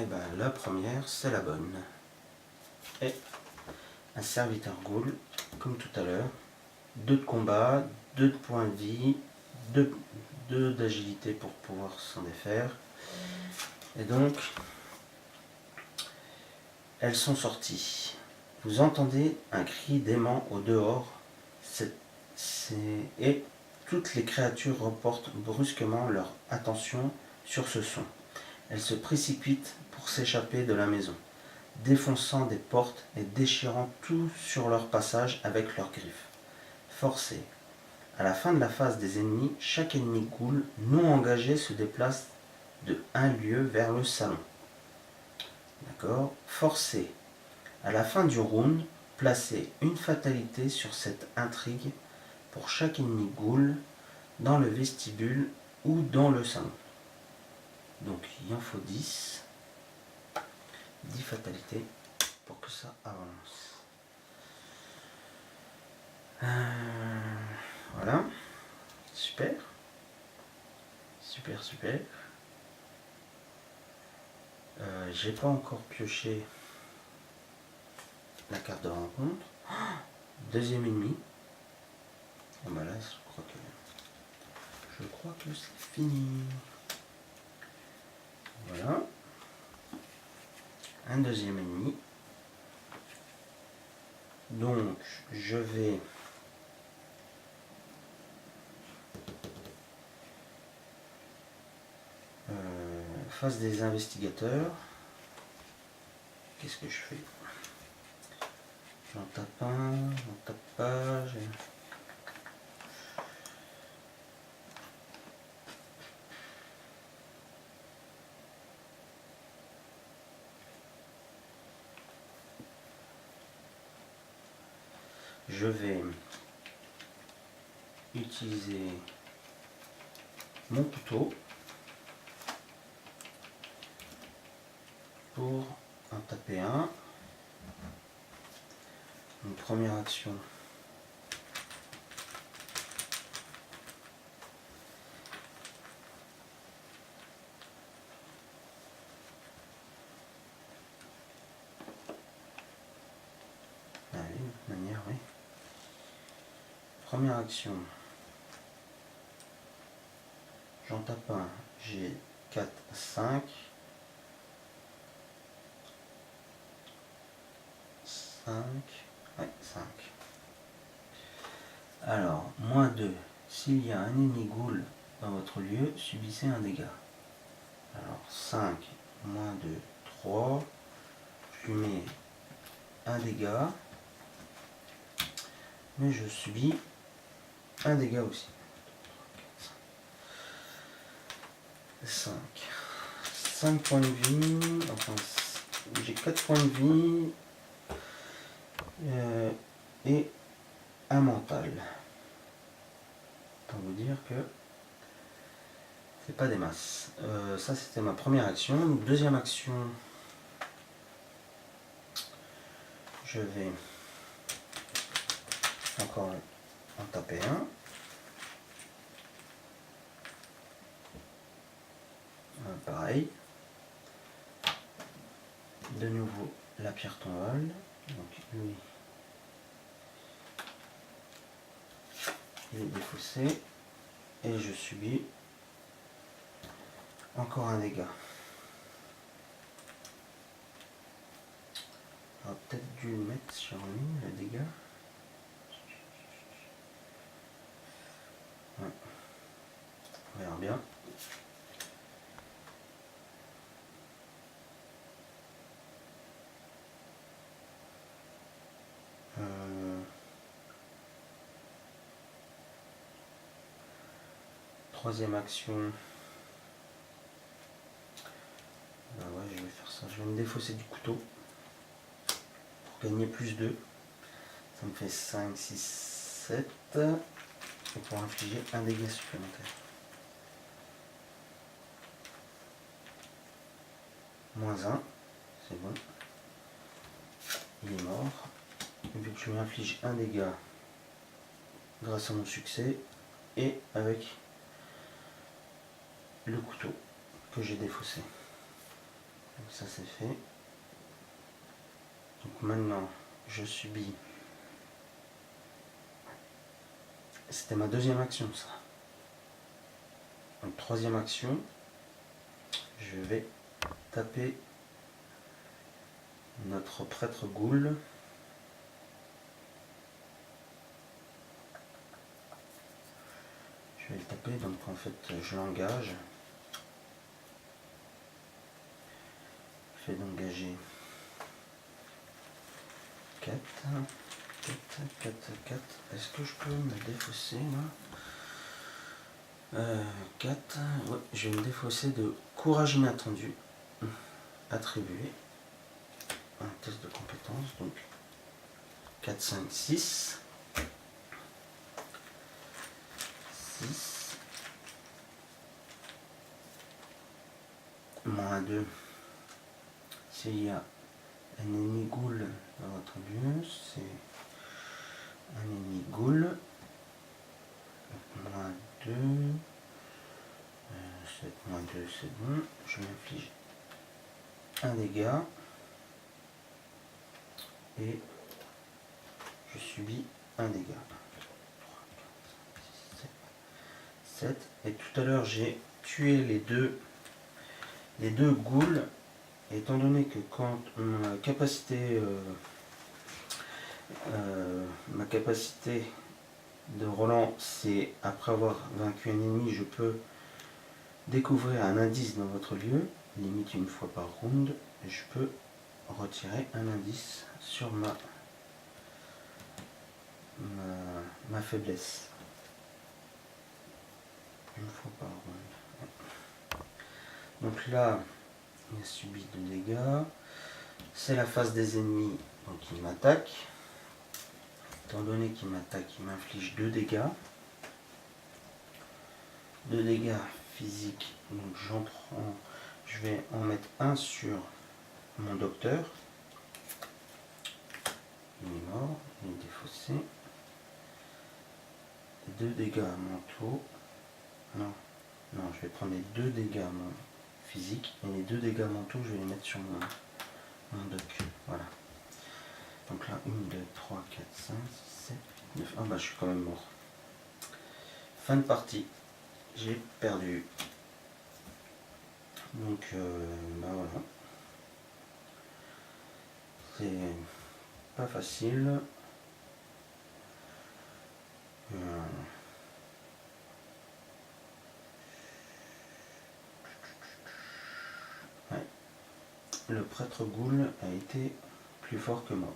Et ben la première, c'est la bonne. Et un serviteur ghoul, comme tout à l'heure. 2 de combat, 2 de points de vie, 2 d'agilité pour pouvoir s'en défaire. Et donc, elles sont sorties. Vous entendez un cri d'aimant au dehors. Et toutes les créatures reportent brusquement leur attention sur ce son. Elles se précipitent pour s'échapper de la maison, défonçant des portes et déchirant tout sur leur passage avec leurs griffes. Forcés. À la fin de la phase des ennemis, chaque ennemi ghoul non engagé se déplace de 1 lieu vers le salon. D'accord. Forcé. À la fin du round, placez une fatalité sur cette intrigue pour chaque ennemi ghoul dans le vestibule ou dans le salon. Donc il en faut 10. 10 fatalités pour que ça avance. Voilà. Super. Super, super. J'ai pas encore pioché la carte de rencontre. Deuxième ennemi. Bon bah là, je crois que c'est fini. Voilà. Un deuxième ennemi. Donc, je vais face des investigateurs. Qu'est-ce que je fais? J'en tape un, j'en tape pas. Je vais utiliser mon couteau pour en taper un. Une première action. Allez, de manière, oui. Première action. J'en tape un. J'ai 4, 5. 5. Ouais, 5. Alors, moins 2. S'il y a un ennemi ghoul dans votre lieu, subissez un dégât. Alors, 5, moins 2, 3. Je lui mets un dégât. Mais je subis un dégât aussi. 5. 5 points de vie. Enfin, j'ai 4 points de vie. Et un mental. Autant vous dire que c'est pas des masses. Ça, c'était ma première action. Deuxième action, je vais encore en taper un. Pareil. De nouveau, la pierre tombale. Donc lui, il est défaussé. Et je subis encore un dégât. J'aurais peut-être dû le mettre sur lui, le dégât. Ouais. On verra bien. Troisième action. Ben ouais, je vais faire ça. Je vais me défausser du couteau pour gagner plus 2. Ça me fait 5, 6, 7. Et pour infliger un dégât supplémentaire. Moins 1. C'est bon. Il est mort. Et vu que je lui inflige un dégât grâce à mon succès et avec le couteau que j'ai défaussé. Donc ça c'est fait. Donc maintenant je subis. C'était ma deuxième action ça. Donc troisième action, je vais taper notre prêtre Ghoul. Je vais le taper, donc en fait je l'engage. Je vais d'engager 4, 4, 4, 4. Est-ce que je peux me défausser là 4, ouais, je vais me défausser de courage inattendu. Attribué. Un test de compétence, donc 4, 5, 6. 6. Moins 2. S'il y a un ennemi Ghoul dans votre lieu, c'est un ennemi Ghoul. Moins 2. 7 moins 2, c'est bon. Je m'inflige un dégât. Et je subis un dégât. 3, 4, 5, 6, 7. Et tout à l'heure, j'ai tué les deux ghouls. Étant donné que quand ma capacité de Roland, c'est après avoir vaincu un ennemi, je peux découvrir un indice dans votre lieu, limite une fois par round, et je peux retirer un indice sur ma faiblesse. Une fois par round. Donc là, il a subi 2 dégâts. C'est la phase des ennemis, donc il m'attaque. Étant donné qu'il m'attaque, il m'inflige 2 dégâts. 2 dégâts physiques, donc j'en prends. Je vais en mettre un sur mon docteur. Il est mort, il est défaussé. 2 dégâts mentaux. Non, je vais prendre les 2 dégâts physiques et les 2 dégâts mentaux, je vais les mettre sur mon doc. Voilà. Donc là, 1, 2, 3, 4, 5, 6, 7, 8, 9. Ah bah je suis quand même mort. Fin de partie. J'ai perdu. Donc bah voilà. C'est pas facile. Ouais. Le prêtre Ghoul a été plus fort que moi.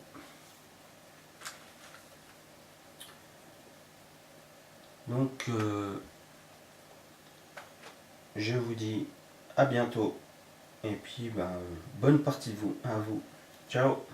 Donc je vous dis à bientôt et puis bah, bonne partie de vous à vous. Ciao.